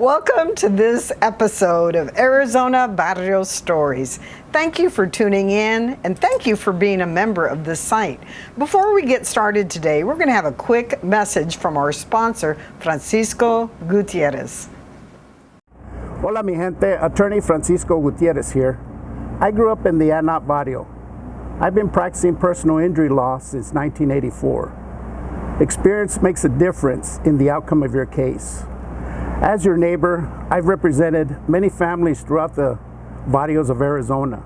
Welcome to this episode of Arizona Barrio Stories. Thank you for tuning in and thank you for being a member of this site. Before we get started today, we're going to have a quick message from our sponsor, Francisco Gutierrez. Hola mi gente, attorney Francisco Gutierrez here. I grew up in the Anap Barrio. I've been practicing personal injury law since 1984. Experience makes a difference in the outcome of your case. As your neighbor, I've represented many families throughout the barrios of Arizona.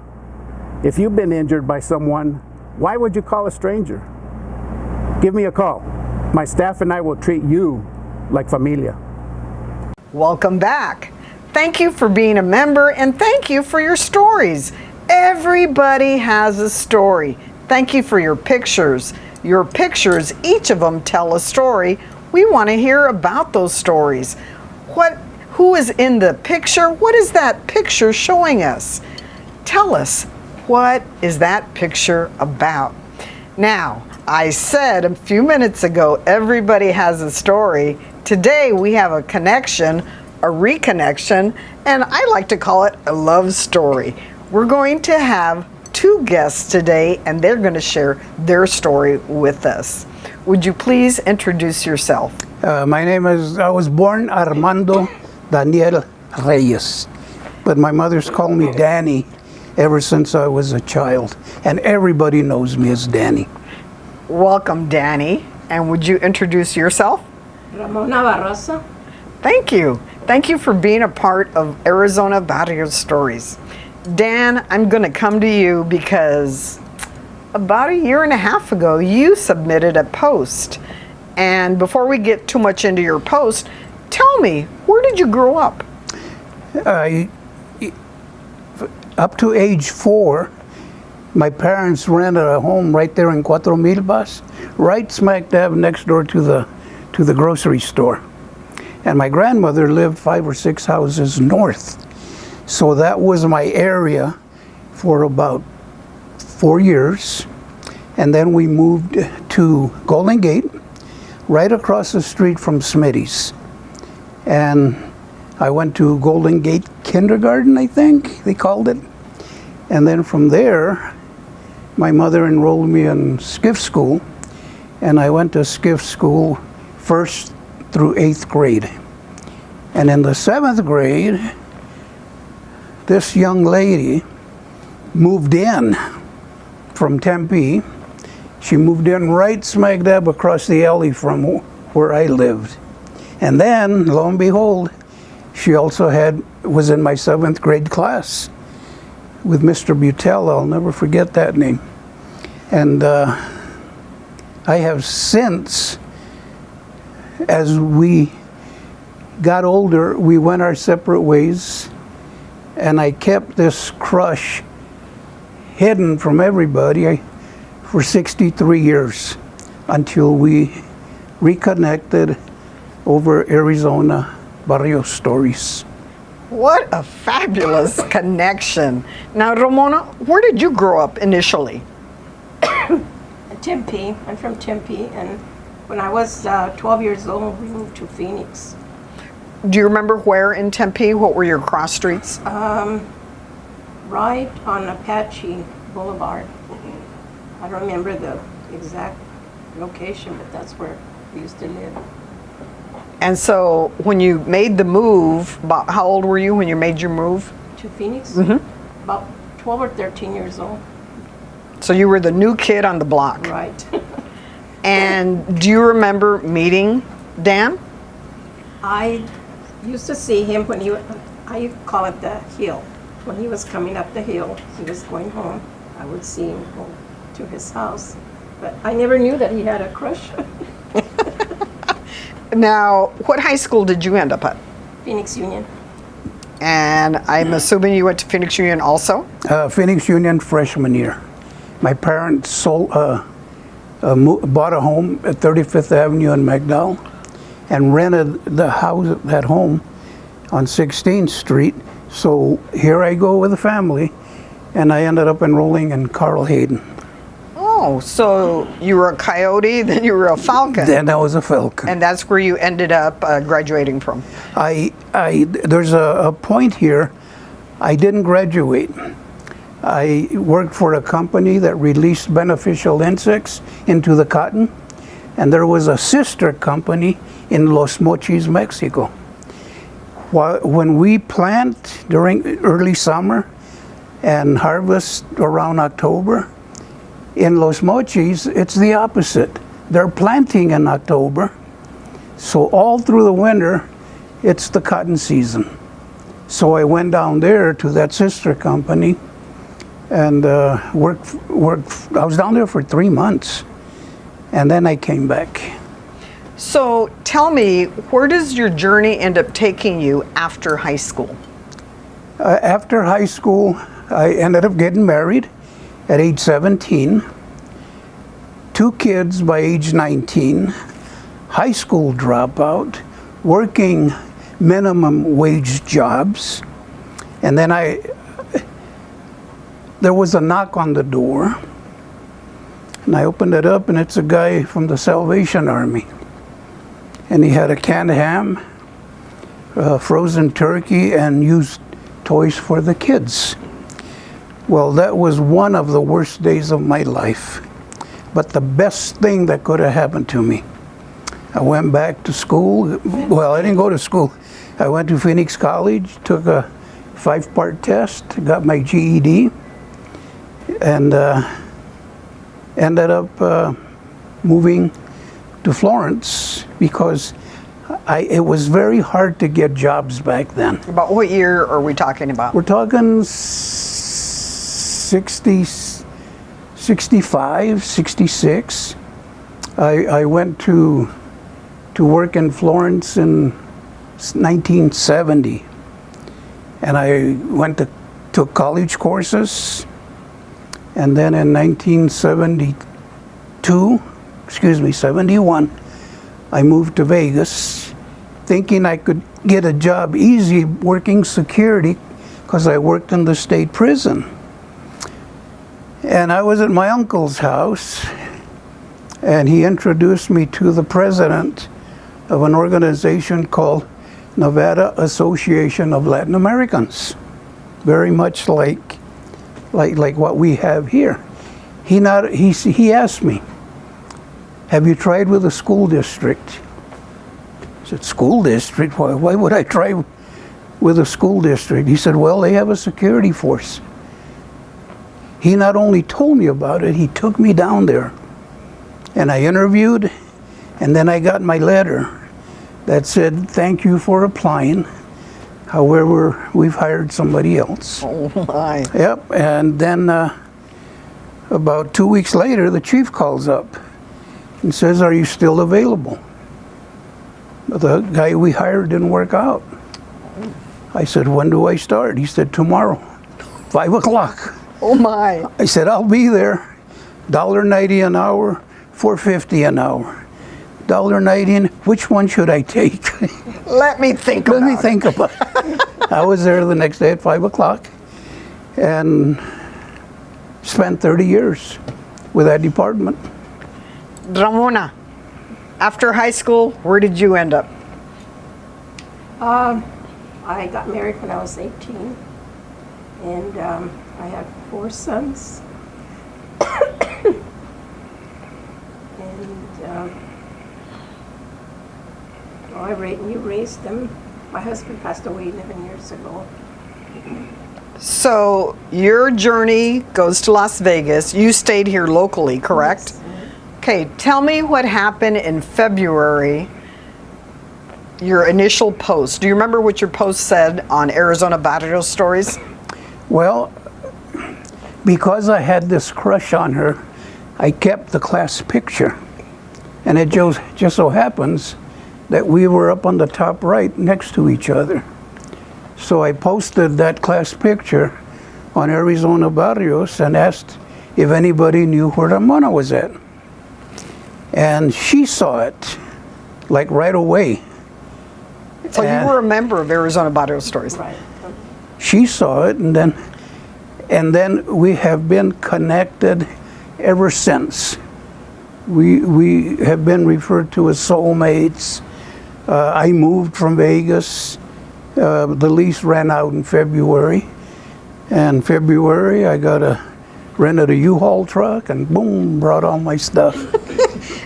If you've been injured by someone, why would you call a stranger? Give me a call. My staff and I will treat you like familia. Welcome back. Thank you for being a member and thank you for your stories. Everybody has a story. Thank you for your pictures. Your pictures, each of them tell a story. We want to hear about those stories. Who is in the picture? What is that picture showing us? Tell us, what is that picture about? Now, I said a few minutes ago, everybody has a story. Today we have a connection, a reconnection, and I like to call it a love story. We're going to have two guests today and they're going to share their story with us. Would you please introduce yourself? My name is, I was born Armando Daniel Reyes, but my mother's called me Danny ever since I was a child, and everybody knows me as Danny. Welcome, Danny. And would you introduce yourself? Ramona Barraza. Thank you. Thank you for being a part of Arizona Barrio Stories. Dan, I'm going to come to you because about a year and a half ago, you submitted a post. And before we get too much into your post, tell me, where did you grow up? Up to age 4, my parents rented a home right there in Cuatro Milpas, right smack dab next door to the grocery store. And my grandmother lived 5 or 6 houses north. So that was my area for about 4 years. And then we moved to Golden Gate, right across the street from Smitty's. And I went to Golden Gate Kindergarten, I think they called it. And then from there, my mother enrolled me in skiff school. And I went to skiff school 1st through 8th grade. And in the 7th grade, this young lady moved in from Tempe. She moved in right smack dab across the alley from where I lived. And then, lo and behold, she also was in my 7th grade class with Mr. Butel. I'll never forget that name. And I have since, as we got older, we went our separate ways. And I kept this crush hidden from everybody for 63 years until we reconnected over Arizona Barrio Stories. What a fabulous connection. Now, Ramona, where did you grow up initially? Tempe. I'm from Tempe, and when I was 12 years old, we moved to Phoenix. Do you remember where in Tempe? What were your cross streets? Right on Apache Boulevard. I don't remember the exact location, but that's where we used to live. And so when you made the move, about how old were you when you made your move? To Phoenix? Mm-hmm. About 12 or 13 years old. So you were the new kid on the block. Right. And do you remember meeting Dan? I used to see him when I call it the hill. When he was coming up the hill, he was going home. I would see him go to his house. But I never knew that he had a crush. Now, what high school did you end up at? Phoenix Union. And I'm assuming you went to Phoenix Union also? Phoenix Union freshman year. My parents bought a home at 35th Avenue in McDowell and rented that home on 16th Street. So here I go with the family, and I ended up enrolling in Carl Hayden. Oh, Oh, so you were a coyote, then you were a falcon. Then I was a falcon. And that's where you ended up graduating from. There's a point here. I didn't graduate. I worked for a company that released beneficial insects into the cotton, and there was a sister company in Los Mochis, Mexico. When we plant during early summer and harvest around October, in Los Mochis, it's the opposite. They're planting in October, so all through the winter, it's the cotton season. So I went down there to that sister company and worked. I was down there for 3 months, and then I came back. So tell me, where does your journey end up taking you after high school? After high school, I ended up getting married at age 17, 2 kids by age 19, high school dropout, working minimum wage jobs, and then there was a knock on the door, and I opened it up, and it's a guy from the Salvation Army, and he had a canned ham, frozen turkey, and used toys for the kids. Well, that was one of the worst days of my life, but the best thing that could have happened to me. I went back to school. Well, I didn't go to school. I went to Phoenix College, took a 5-part test, got my GED, and ended up moving to Florence because it was very hard to get jobs back then. About what year are we talking about? We're talking 65, 66. I went to work in Florence in 1970, and I took college courses, and then in 71, I moved to Vegas, thinking I could get a job easy working security because I worked in the state prison. And I was at my uncle's house, and he introduced me to the president of an organization called Nevada Association of Latin Americans, very much like what we have here. He asked me, "Have you tried with a school district?" I said, "School district? Why would I try with a school district?" He said, "Well, they have a security force." He not only told me about it, he took me down there, and I interviewed, and then I got my letter that said, "Thank you for applying. However, we've hired somebody else." Oh my. Yep, and then about 2 weeks later, the chief calls up and says, "Are you still available?" The guy we hired didn't work out. I said, "When do I start?" He said, "Tomorrow, 5 o'clock. Oh my. I said, "I'll be there. $1.90 an hour, $4.50 an hour. $1.90, which one should I take?" Let me think about it. Let me think about it. I was there the next day at 5 o'clock and spent 30 years with that department. Ramona, after high school, where did you end up? I got married when I was 18, and I had 4 sons. And you raised them. My husband passed away 11 years ago. So your journey goes to Las Vegas. You stayed here locally, correct? Yes. Okay, tell me what happened in February, your initial post. Do you remember what your post said on Arizona Barrio Stories? Well, because I had this crush on her, I kept the class picture. And it just so happens that we were up on the top right next to each other. So I posted that class picture on Arizona Barrios and asked if anybody knew where Ramona was at. And she saw it, like right away. So you were a member of Arizona Barrio Stories. Right. She saw it, and then we have been connected ever since. We have been referred to as soulmates. I moved from Vegas. The lease ran out in February. And February, I rented a U-Haul truck and boom, brought all my stuff.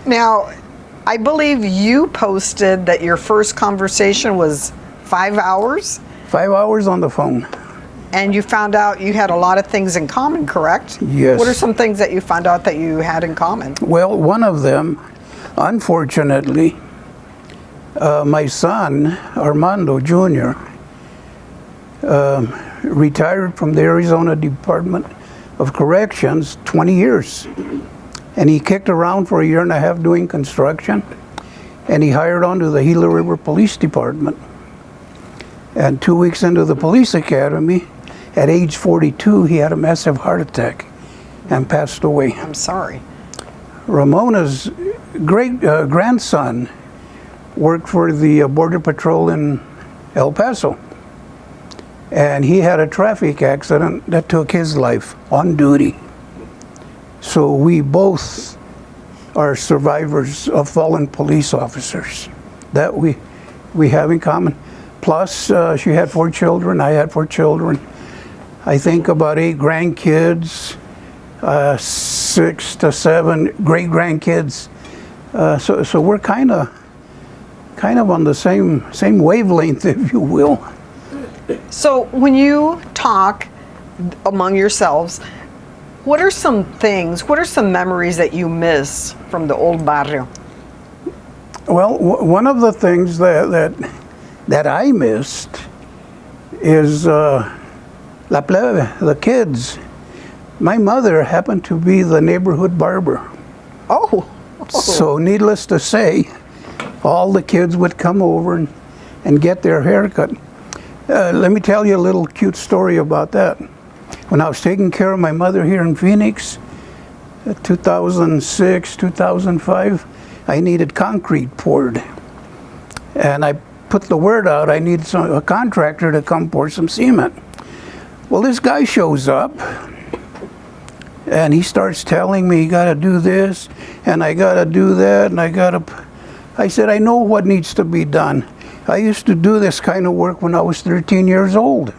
Now, I believe you posted that your first conversation was 5 hours, 5 hours on the phone. and you found out you had a lot of things in common, correct? Yes. What are some things that you found out that you had in common? Well, one of them, unfortunately, my son, Armando Jr., retired from the Arizona Department of Corrections 20 years. And he kicked around for a year and a half doing construction. And he hired onto the Gila River Police Department. And 2 weeks into the police academy, at age 42, he had a massive heart attack and passed away. I'm sorry. Ramona's great grandson worked for the Border Patrol in El Paso. And he had a traffic accident that took his life on duty. So we both are survivors of fallen police officers. That we have in common. Plus, she had 4 children, I had 4 children. I think about 8 grandkids, 6 to 7 great-grandkids. So we're kind of on the same wavelength, if you will. So when you talk among yourselves, what are some memories that you miss from the old barrio? Well, one of the things that I missed is La Plebe, the kids. My mother happened to be the neighborhood barber. Oh. So needless to say, all the kids would come over and get their haircut. Let me tell you a little cute story about that. When I was taking care of my mother here in Phoenix, 2006, 2005, I needed concrete poured. And I put the word out, I need a contractor to come pour some cement. Well, this guy shows up, and he starts telling me, you gotta do this, and I gotta do that, and I said, I know what needs to be done. I used to do this kind of work when I was 13 years old.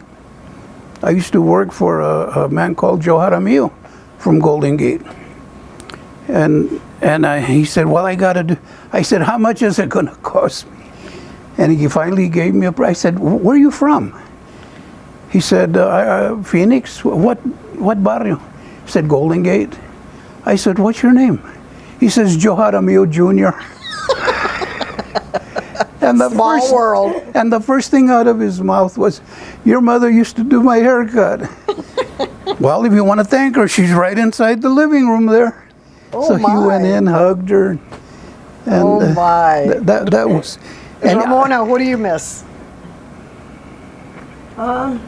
I used to work for a man called Joe Jaramillo from Golden Gate. And he said, well, I said, how much is it gonna cost me? And he finally gave me a price. I said, where are you from? He said, Phoenix, what barrio? He said, Golden Gate. I said, what's your name? He says, Joe Jaramillo Jr. And Small world. And the first thing out of his mouth was, your mother used to do my haircut. Well, if you want to thank her, she's right inside the living room there. Oh, so my. he went in, hugged her. And Oh, my. that was... And Ramona, what do you miss? From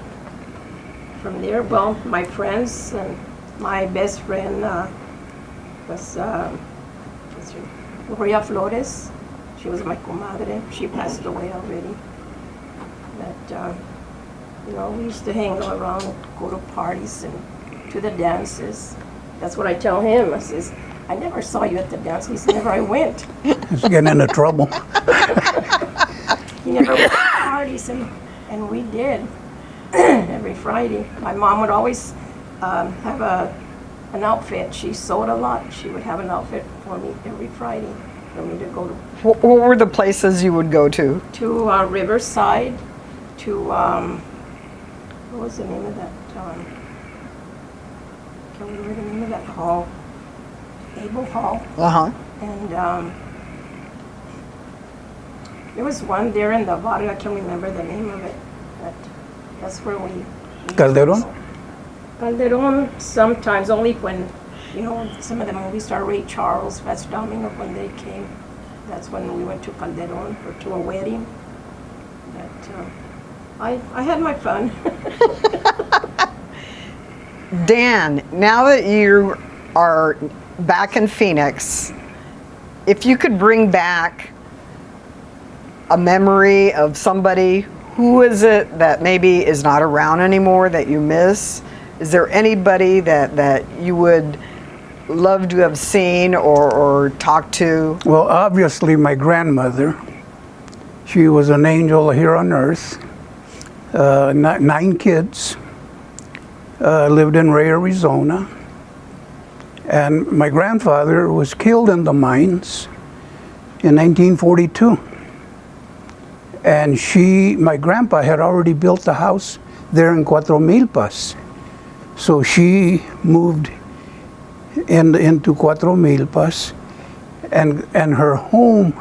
there, well, my friends and my best friend was Maria Flores. She was my comadre. She passed away already. But, we used to hang around, go to parties and to the dances. That's what I tell him. I says, I never saw you at the dance. He said, never I went. He's getting into trouble. He never went to parties, and we did every Friday. My mom would always have an outfit. She sewed a lot. She would have an outfit for me every Friday for me to go to. What were the places you would go to? To Riverside, to, what was the name of that, can we remember the name of that hall? Abel Hall. Uh-huh. And there was one there in the barrio, I can't remember the name of it, but that's where we Calderon? Calderon, sometimes, only when, some of the movies star Ray Charles, Fats Domino, when they came. That's when we went to Calderon or to a wedding. But I had my fun. Dan, now that you are back in Phoenix, if you could bring back a memory of somebody, who is it that maybe is not around anymore that you miss? Is there anybody that you would love to have seen or talked to? Well, obviously my grandmother. She was an angel here on earth. 9 kids. Lived in Reyes, Arizona. And my grandfather was killed in the mines in 1942. And my grandpa had already built a house there in Cuatro Milpas. So she moved into Cuatro Milpas, and her home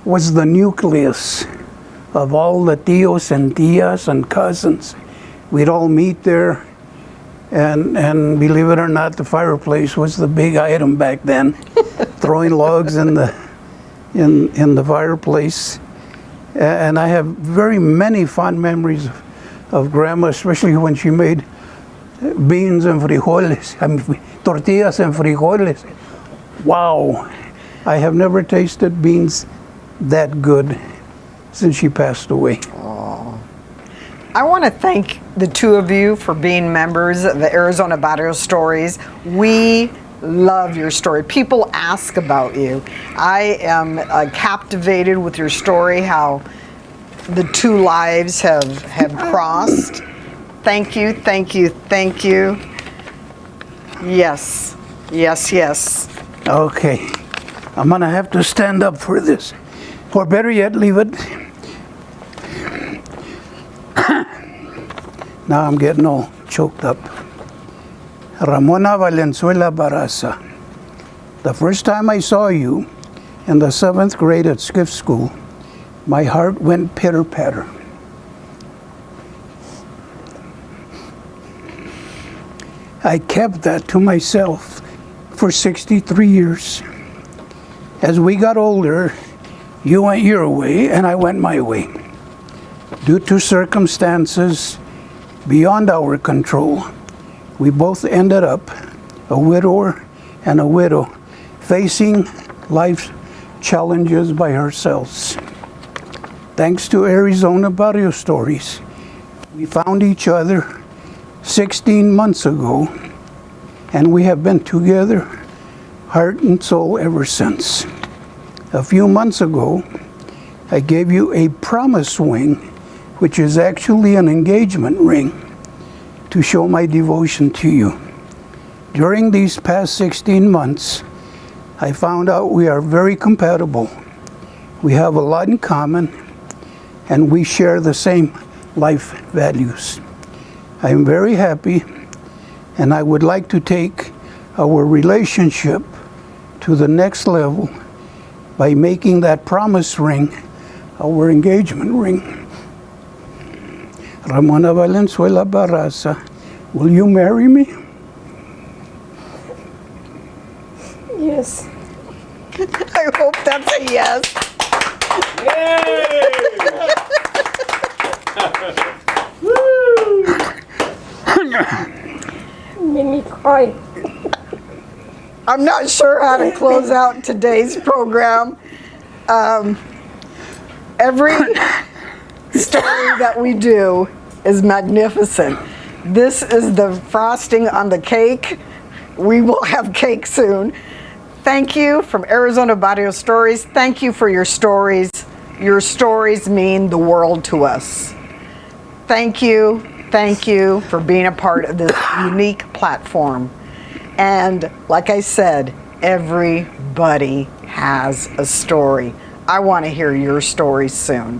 was the nucleus of all the tios and tias and cousins. We'd all meet there, and believe it or not, the fireplace was the big item back then. Throwing logs in the fireplace. And I have very many fond memories of Grandma, especially when she made beans and frijoles, tortillas and frijoles. Wow, I have never tasted beans that good since she passed away. I want to thank the two of you for being members of the Arizona Barrio Stories. We love your story. People ask about you. I am captivated with your story, how the two lives have crossed. Thank you, thank you, thank you. Yes, yes, yes. Okay, I'm gonna have to stand up for this. Or better yet, leave it. Now I'm getting all choked up. Ramona Valenzuela Barraza. The first time I saw you in the 7th grade at Skiff School, my heart went pitter-patter. I kept that to myself for 63 years. As we got older, you went your way and I went my way. Due to circumstances beyond our control, we both ended up a widower and a widow, facing life's challenges by ourselves. Thanks to Arizona Barrio Stories, we found each other 16 months ago, and we have been together heart and soul ever since. A few months ago, I gave you a promise ring, which is actually an engagement ring, to show my devotion to you. During these past 16 months, I found out we are very compatible. We have a lot in common, and we share the same life values. I am very happy, and I would like to take our relationship to the next level by making that promise ring our engagement ring. Ramona Valenzuela Barraza, will you marry me? Yes. I hope that's a yes. Made me cry. I'm not sure how to close out today's program. Every story that we do is magnificent. This is the frosting on the cake. We will have cake soon. Thank you from Arizona Barrio Stories. Thank you for your stories. Your stories mean the world to us. Thank you for being a part of this unique platform. And like I said, everybody has a story. I want to hear your story soon.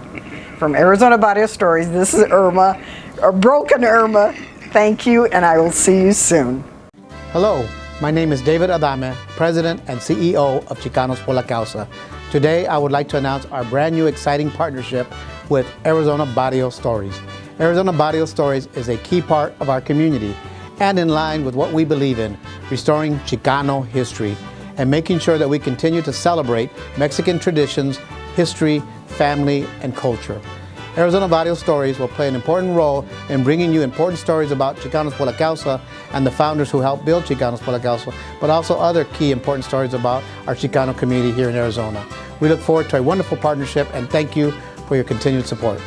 From Arizona Barrio Stories, this is Irma, or Broken Irma. Thank you, and I will see you soon. Hello, my name is David Adame, President and CEO of Chicanos por la Causa. Today, I would like to announce our brand new exciting partnership with Arizona Barrio Stories. Arizona Barrio Stories is a key part of our community and in line with what we believe in, restoring Chicano history and making sure that we continue to celebrate Mexican traditions, history, family, and culture. Arizona Barrio Stories will play an important role in bringing you important stories about Chicanos por la Causa and the founders who helped build Chicanos por la Causa, but also other key important stories about our Chicano community here in Arizona. We look forward to a wonderful partnership and thank you for your continued support.